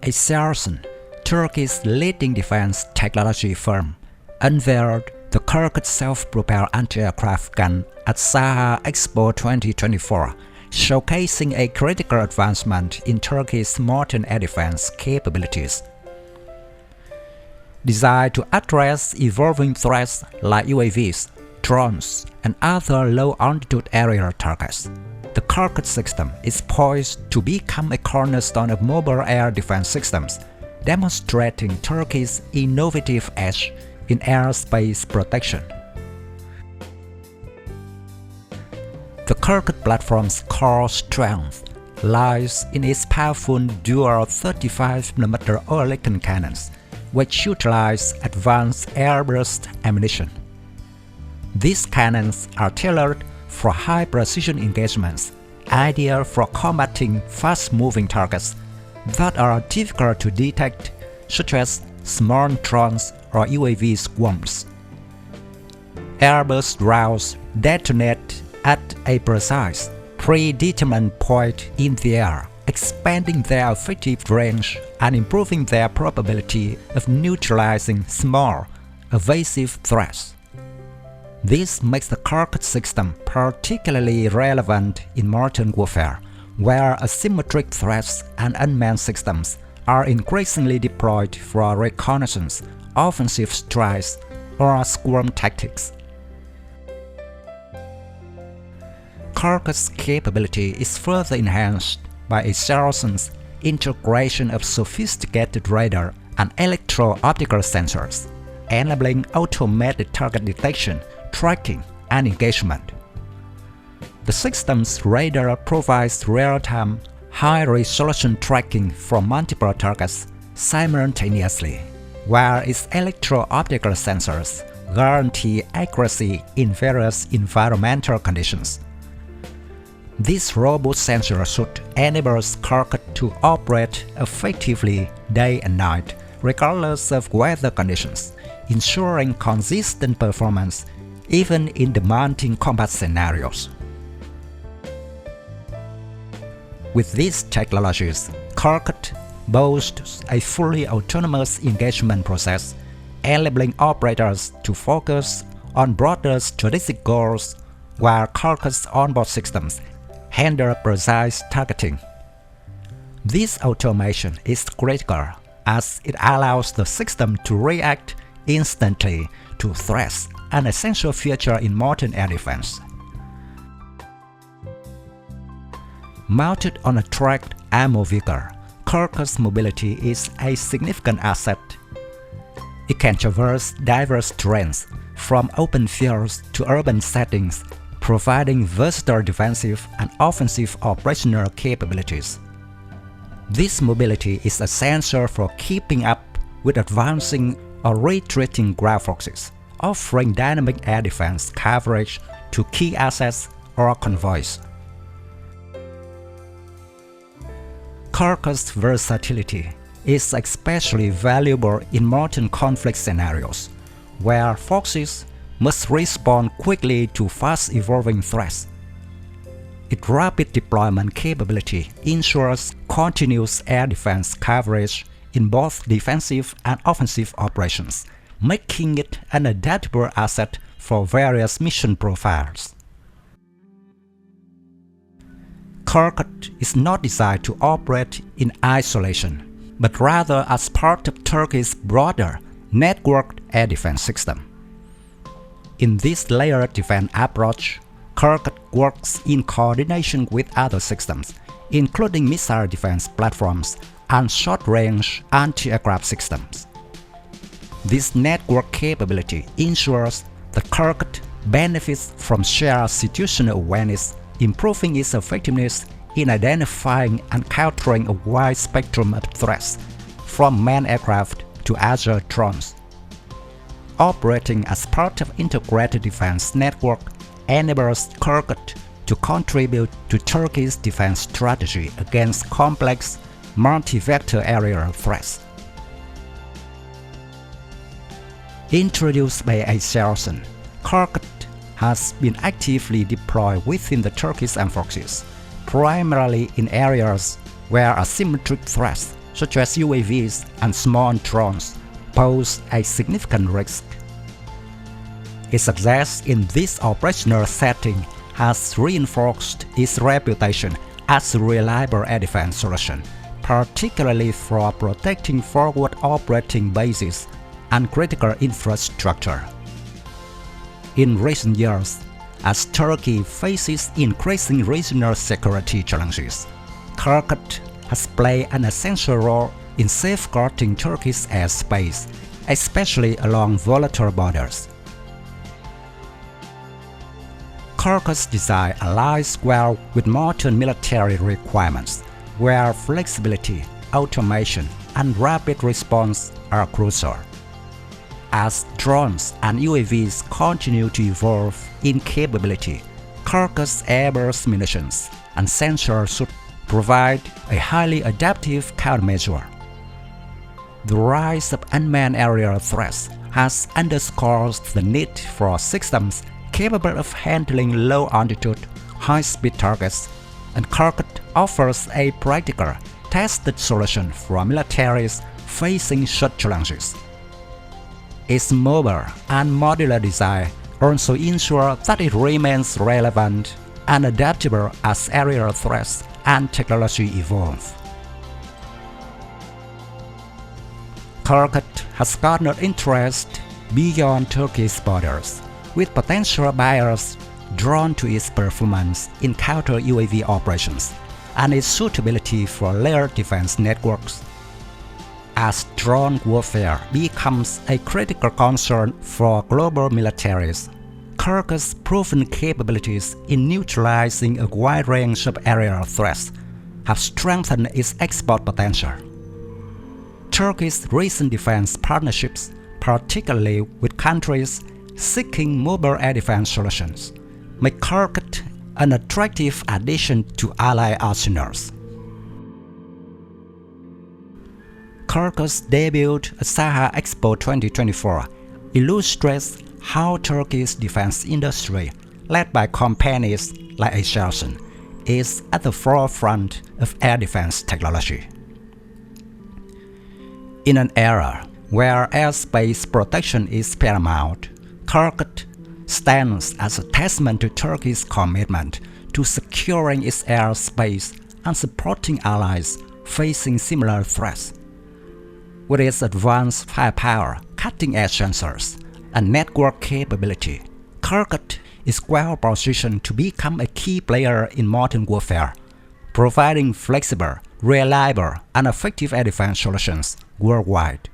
Aselsan, Turkey's leading defense technology firm, unveiled the KORKUT self-propelled anti-aircraft gun at SAHA EXPO 2024, showcasing a critical advancement in Turkey's modern air defense capabilities. Designed to address evolving threats like UAVs, drones, and other low-altitude aerial targets, the KORKUT system is poised to become a cornerstone of mobile air defense systems, demonstrating Turkey's innovative edge in airspace protection. The KORKUT platform's core strength lies in its powerful dual 35mm Oerlikon cannons, which utilize advanced airburst ammunition. These cannons are tailored for high-precision engagements, ideal for combating fast-moving targets that are difficult to detect, such as small drones or UAV swarms. Airburst rounds detonate at a precise, predetermined point in the air, expanding their effective range and improving their probability of neutralizing small, evasive threats. This makes the KORKUT system particularly relevant in modern warfare, where asymmetric threats and unmanned systems are increasingly deployed for reconnaissance, offensive strikes, or swarm tactics. KORKUT's capability is further enhanced by Aselsan's integration of sophisticated radar and electro-optical sensors, enabling automated target detection, tracking, and engagement. The system's radar provides real-time, high-resolution tracking from multiple targets simultaneously, while its electro-optical sensors guarantee accuracy in various environmental conditions. This robust sensor suite enables KORKUT to operate effectively day and night, regardless of weather conditions, ensuring consistent performance even in demanding combat scenarios. With these technologies, KORKUT boasts a fully autonomous engagement process, enabling operators to focus on broader strategic goals, while KORKUT's onboard systems handle precise targeting. This automation is critical as it allows the system to react instantly to threats, an essential feature in modern air defense. Mounted on a tracked ammo vehicle, KORKUT's mobility is a significant asset. It can traverse diverse terrains, from open fields to urban settings, providing versatile defensive and offensive operational capabilities. This mobility is essential for keeping up with advancing or retreating ground forces, offering dynamic air defense coverage to key assets or convoys. KORKUT's versatility is especially valuable in modern conflict scenarios, where forces must respond quickly to fast-evolving threats. Its rapid deployment capability ensures continuous air defense coverage in both defensive and offensive operations, making it an adaptable asset for various mission profiles. KORKUT is not designed to operate in isolation, but rather as part of Turkey's broader networked air defense system. In this layered defense approach, KORKUT works in coordination with other systems, including missile defense platforms and short-range anti-aircraft systems. This network capability ensures that KORKUT benefits from shared situational awareness, improving its effectiveness in identifying and countering a wide spectrum of threats, from manned aircraft to agile drones. Operating as part of integrated defense network enables KORKUT to contribute to Turkey's defense strategy against complex, multi-vector aerial threats. Introduced by Aselsan, KORKUT has been actively deployed within the Turkish Armed Forces, primarily in areas where asymmetric threats such as UAVs and small drones, pose a significant risk. Its success in this operational setting has reinforced its reputation as a reliable air defense solution, particularly for protecting forward operating bases and critical infrastructure. In recent years, as Turkey faces increasing regional security challenges, KORKUT has played an essential role in safeguarding Turkey's airspace, especially along volatile borders. KORKUT's design aligns well with modern military requirements, where flexibility, automation, and rapid response are crucial. As drones and UAVs continue to evolve in capability, KORKUT's airburst munitions and sensors should provide a highly adaptive countermeasure. The rise of unmanned aerial threats has underscored the need for systems capable of handling low-altitude, high-speed targets, and KORKUT offers a practical, tested solution for militaries facing such challenges. Its mobile and modular design also ensure that it remains relevant and adaptable as aerial threats and technology evolve. KORKUT has garnered interest beyond Turkey's borders, with potential buyers drawn to its performance in counter-UAV operations and its suitability for layered defense networks. As drone warfare becomes a critical concern for global militaries, KORKUT's proven capabilities in neutralizing a wide range of aerial threats have strengthened its export potential. Turkey's recent defense partnerships, particularly with countries seeking mobile air defense solutions, make KORKUT an attractive addition to allied arsenals. KORKUT's debut at SAHA EXPO 2024 illustrates how Turkey's defense industry, led by companies like Aselsan, is at the forefront of air defense technology. In an era where airspace protection is paramount, KORKUT stands as a testament to Turkey's commitment to securing its airspace and supporting allies facing similar threats. With its advanced firepower, cutting-edge sensors, and network capability, KORKUT is well positioned to become a key player in modern warfare, providing flexible, reliable, and effective air defense solutions worldwide.